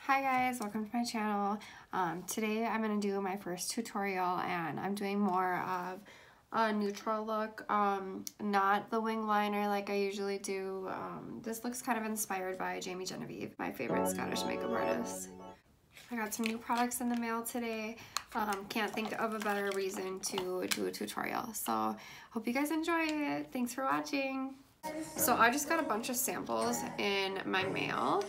Hi guys, welcome to my channel. Today I'm going to do my first tutorial and I'm doing more of a neutral look, not the wing liner like I usually do. This looks kind of inspired by Jamie Genevieve, my favorite Scottish makeup artist. I got some new products in the mail today. Can't think of a better reason to do a tutorial. So hope you guys enjoy it. Thanks for watching. So I just got a bunch of samples in my mail.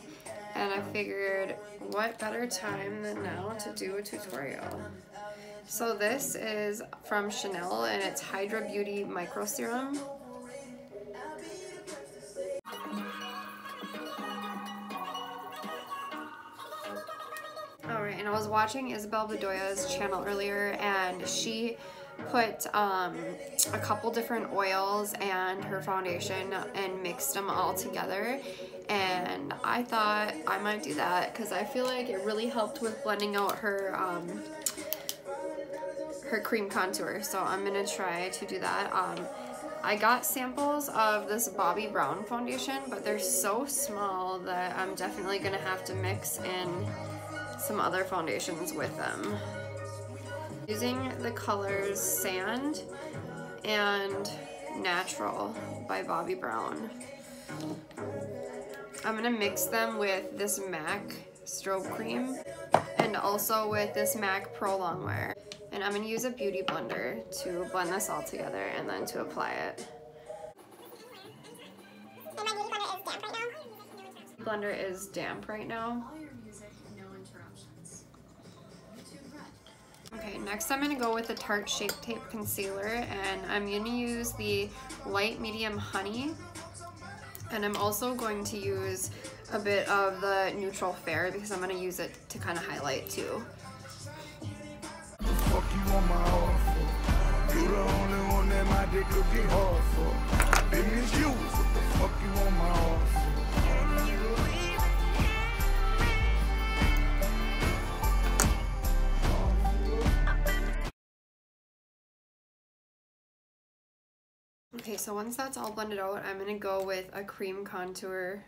And I figured, what better time than now to do a tutorial. So this is from Chanel and it's hydrobeauty microserum. Alright, and I was watching Isabel Bedoya's channel earlier and she put a couple different oils and her foundation and mixed them all together, and I thought I might do that because I feel like it really helped with blending out her her cream contour. So I'm gonna try to do that. I got samples of this Bobbi Brown foundation, but they're so small that I'm definitely gonna have to mix in some other foundations with them. Using the colors Sand and Natural by Bobbi Brown. I'm gonna mix them with this MAC strobe cream and also with this MAC prolongwear. And I'm gonna use a beauty blender to blend this all together and then to apply it. And my beauty blender is damp right now. Blender is damp right now. Okay, next I'm going to go with the Tarte Shape Tape Concealer, and I'm going to use the Light Medium Honey, and I'm also going to use a bit of the Neutral Fair because I'm going to use it to kind of highlight too. Okay, so once that's all blended out, I'm gonna go with a cream contour.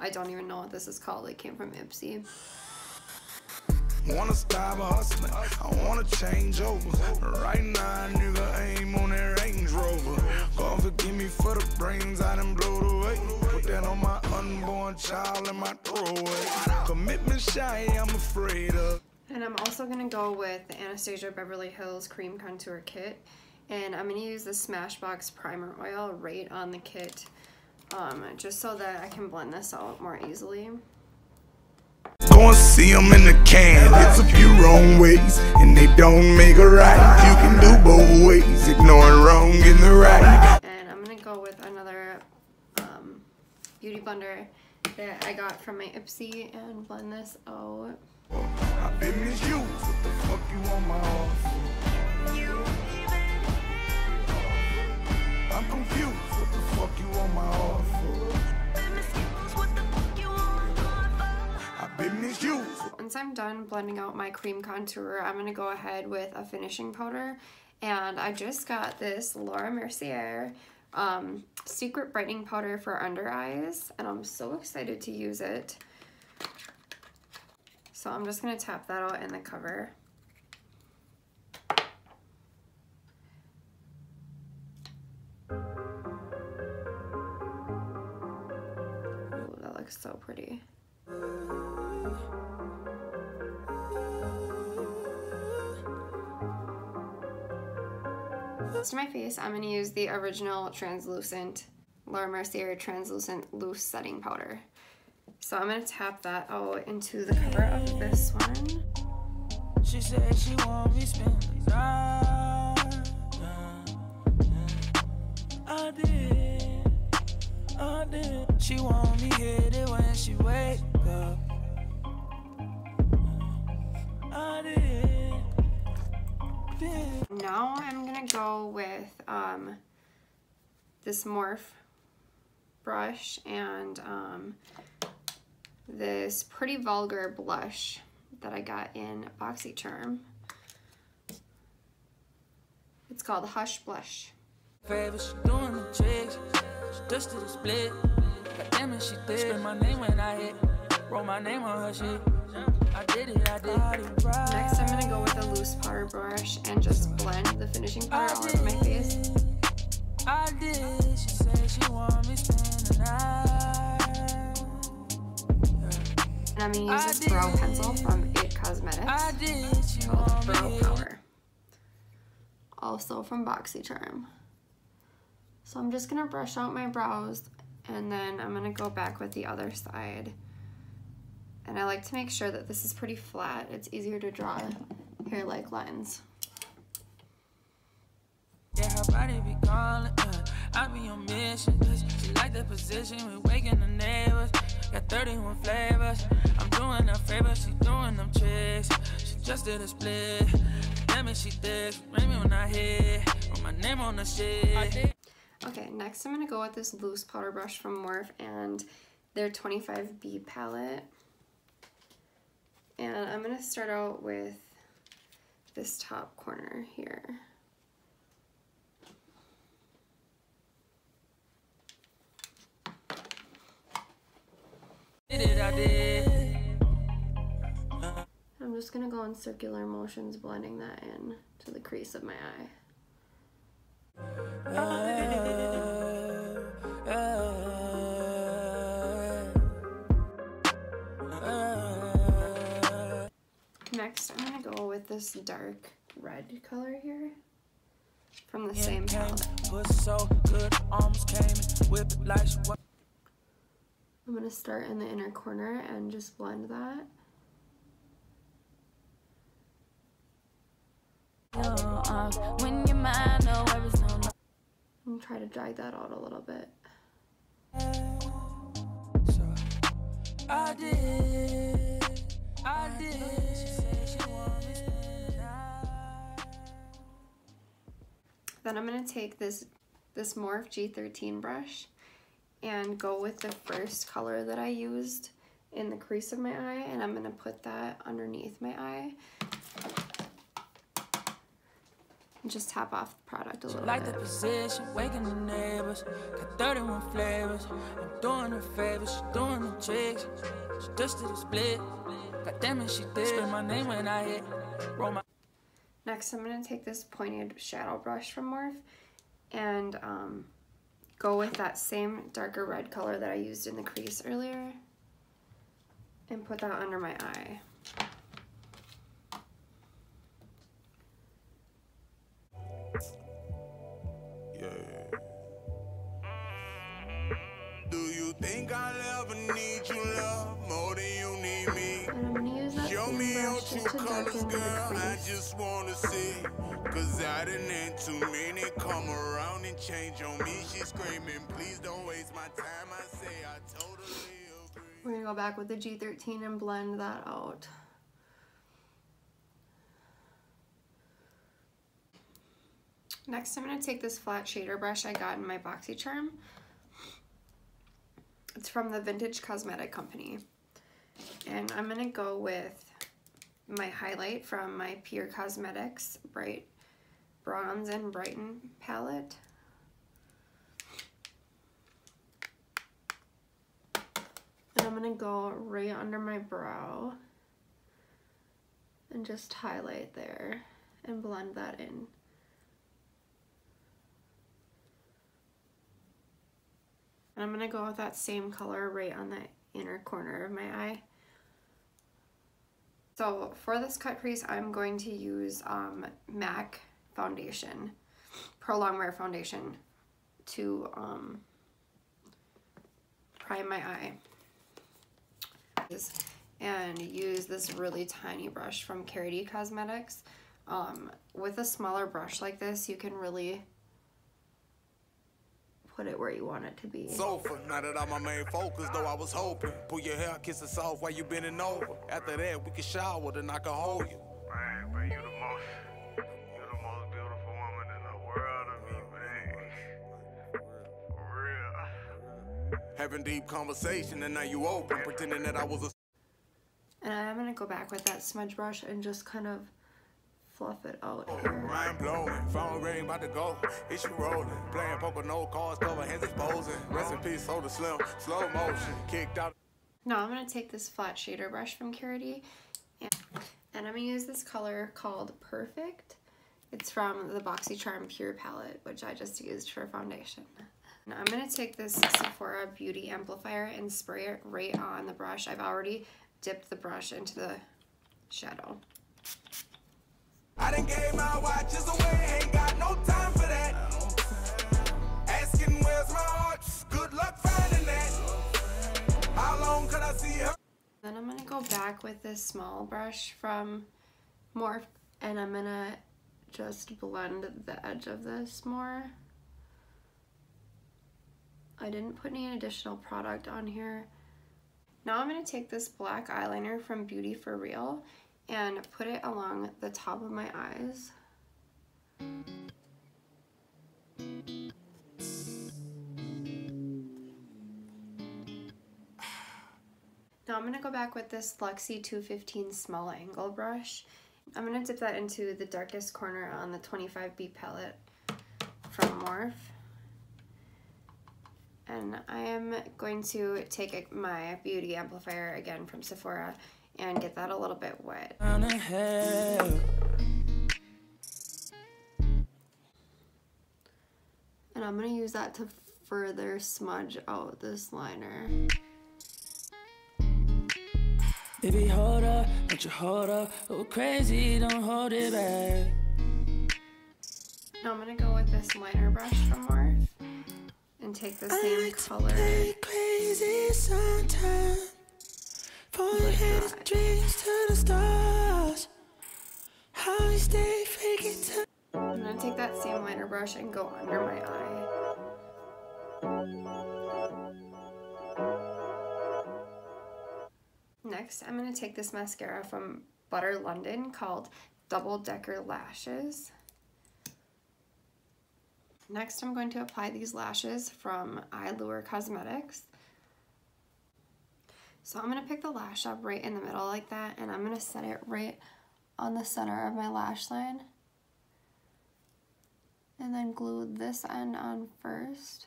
I don't even know what this is called, it came from Ipsy. Wanna stop hustling, I wanna change over. Right now, nigga, aim on that Range Rover. God forgive me for the brains I done blowed away. Put that on my unborn child and my throwaway. Commitment shy, I'm afraid of. And I'm also gonna go with the Anastasia Beverly Hills Cream Contour Kit. And I'm going to use the Smashbox Primer Oil right on the kit, just so that I can blend this out more easily. Go and see them in the can. It's a few wrong ways, and they don't make it right. You can do both ways, ignoring wrong and the right. And I'm going to go with another beauty blender that I got from my Ipsy and blend this out. I've been misused. What the fuck you on my horse? I'm confused. What the fuck you on my heart for? What the fuck you on my heart for? I've been misused. Once I'm done blending out my cream contour, I'm going to go ahead with a finishing powder. And I just got this Laura Mercier Secret Brightening Powder for under eyes. And I'm so excited to use it. So I'm just going to tap that out in the cover. Looks so pretty. To my face, I'm going to use the original translucent Laura Mercier translucent loose setting powder. So I'm going to tap that out into the cover of this one. She said she want me spend the night. I did. She want me hit it when she wake up. I did. Now I'm gonna go with this Morphe brush and this pretty Vulgar blush that I got in Boxycharm. It's called Hush Blush. Favor, she doing the tricks. She just did a split. God damn it, she did. Spend my name when I hit. Wrote my name on her shit. I did it, I did it right. Next, I'm gonna go with a loose powder brush and just blend the finishing powder all over my face. I did. She said she want me spend the night. And I'm gonna use this brow pencil from It Cosmetics called Brow Power. Also from Boxycharm. So I'm just gonna brush out my brows and then I'm gonna go back with the other side. And I like to make sure that this is pretty flat. It's easier to draw hair-like lines. Yeah, her body be calling, I be on mission. She like the position, we waking the neighbors. Got 31 flavors. I'm doing her favor, she doing them tricks. She just did a split. Damn it, she did. Ring me when I hit. Put my name on the shit. Okay, next I'm gonna go with this loose powder brush from Morphe and their 25B palette. And I'm gonna start out with this top corner here. I'm just gonna go in circular motions, blending that in to the crease of my eye. Next, I'm gonna go with this dark red color here from the same palette. I'm gonna start in the inner corner and just blend that. And try to drag that out a little bit. Then I'm gonna take this Morphe G13 brush and go with the first color that I used in the crease of my eye, and I'm gonna put that underneath my eye. And just tap off the product a little like bit. The position, waking the neighbors. Got 31 flavors. I'm doing her favors, she doing the tricks. She just did a split. God damn it, she did. Spit my name when I hit. Roll my. Next, I'm gonna take this pointed shadow brush from Morphe and go with that same darker red color that I used in the crease earlier and put that under my eye. Do you think I'll ever need you, love, more than you need me? And I'm gonna use that same brush just to darken the I crease. just wanna see, cause I didn't had too many come around and change on me. She's screaming, please don't waste my time. I say I totally agree. We're gonna go back with the G13 and blend that out. Next, I'm gonna take this flat shader brush I got in my Boxycharm. It's from the Vintage Cosmetic Company. And I'm gonna go with my highlight from my Pure Cosmetics Bright Bronze and Brighten palette. And I'm gonna go right under my brow and just highlight there and blend that in. And I'm gonna go with that same color right on the inner corner of my eye. So for this cut crease, I'm going to use MAC foundation, prolongwear foundation, to prime my eye. And use this really tiny brush from Karity Cosmetics. With a smaller brush like this, you can really put it where you want it to be. Sofa, now that I'm my main focus, though I was hoping. Pull your hair, kiss it soft while you bending over. After that, we can shower, then I can hold you. Man, but you the most beautiful woman in the world to me, man. For real. Having deep conversation, and now you open, pretending that I was a... And I'm gonna go back with that smudge brush and just kind of fluff it out here. Mind blowing, phone ring about to go. It's you rolling, playing poker, no cards, cover hands exposing. Rest in peace, Soda Slim, slow motion, kicked out. Now I'm going to take this flat shader brush from Karity and I'm going to use this color called Purfect. It's from the Boxycharm Pure palette, which I just used for foundation. Now I'm going to take this Sephora Beauty Amplifier and spray it right on the brush. I've already dipped the brush into the shadow. I done gave my watches away, ain't got no time for that. Asking where's my heart, good luck finding that. How long could I see her? Then I'm going to go back with this small brush from Morphe and I'm going to just blend the edge of this more. I didn't put any additional product on here. Now I'm going to take this black eyeliner from Beauty For Real and put it along the top of my eyes. Now I'm going to go back with this Luxie 215 small angle brush. I'm going to dip that into the darkest corner on the 25B palette from Morphe. And I am going to take my beauty amplifier again from Sephora and get that a little bit wet. And I'm going to use that to further smudge out this liner. Baby, hold up, don't you hold up, go crazy, don't hold it back. Now I'm going to go with this liner brush from Morphe and take the same color. Crazy sometimes. Dreams to the stars. How you stay faking to. I'm going to take that same liner brush and go under my eye. Next, I'm going to take this mascara from Butter London called Double Decker Lashes. Next, I'm going to apply these lashes from Eyelure Cosmetics. So I'm going to pick the lash up right in the middle like that, and I'm going to set it right on the center of my lash line. And then glue this end on first,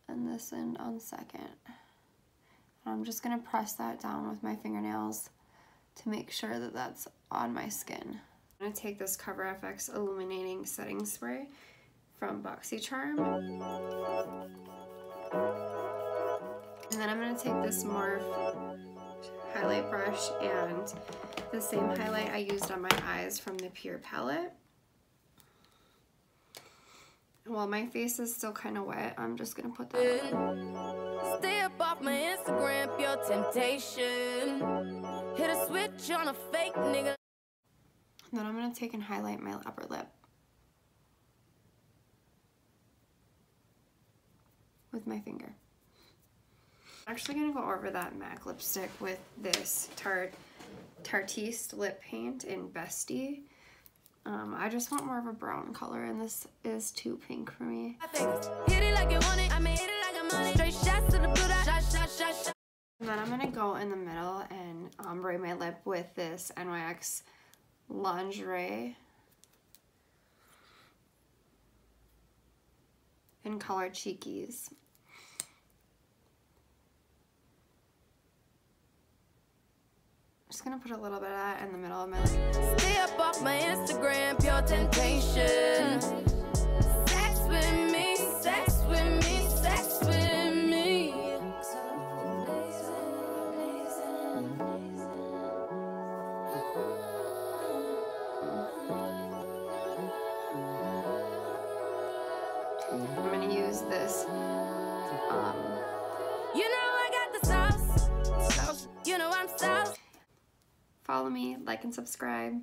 and this end on second. And I'm just going to press that down with my fingernails to make sure that that's on my skin. I'm going to take this Cover FX Illuminating Setting Spray from Boxycharm. And then I'm going to take this Morphe highlight brush and the same highlight I used on my eyes from the Pure palette. While my face is still kind of wet, I'm just going to put that on. Stay up off my Instagram, pure temptation. Hit a switch on a fake nigga. Then I'm going to take and highlight my upper lip with my finger. I'm actually going to go over that MAC lipstick with this Tarte lip paint in Bestie. I just want more of a brown color, and this is too pink for me. Hit it like you want it. I mean, hit it like I'm on it. Straight shots to the blue dot. Shot. And then I'm going to go in the middle and ombre my lip with this NYX Lingerie in color Cheekies. I'm just gonna put a little bit of that in the middle of my lip. Stay up off my Instagram, pure temptation. Sex with me, sex with me, sex with me. I'm gonna use this. You know I got the sauce. You know I'm sauce. Follow me, like and subscribe.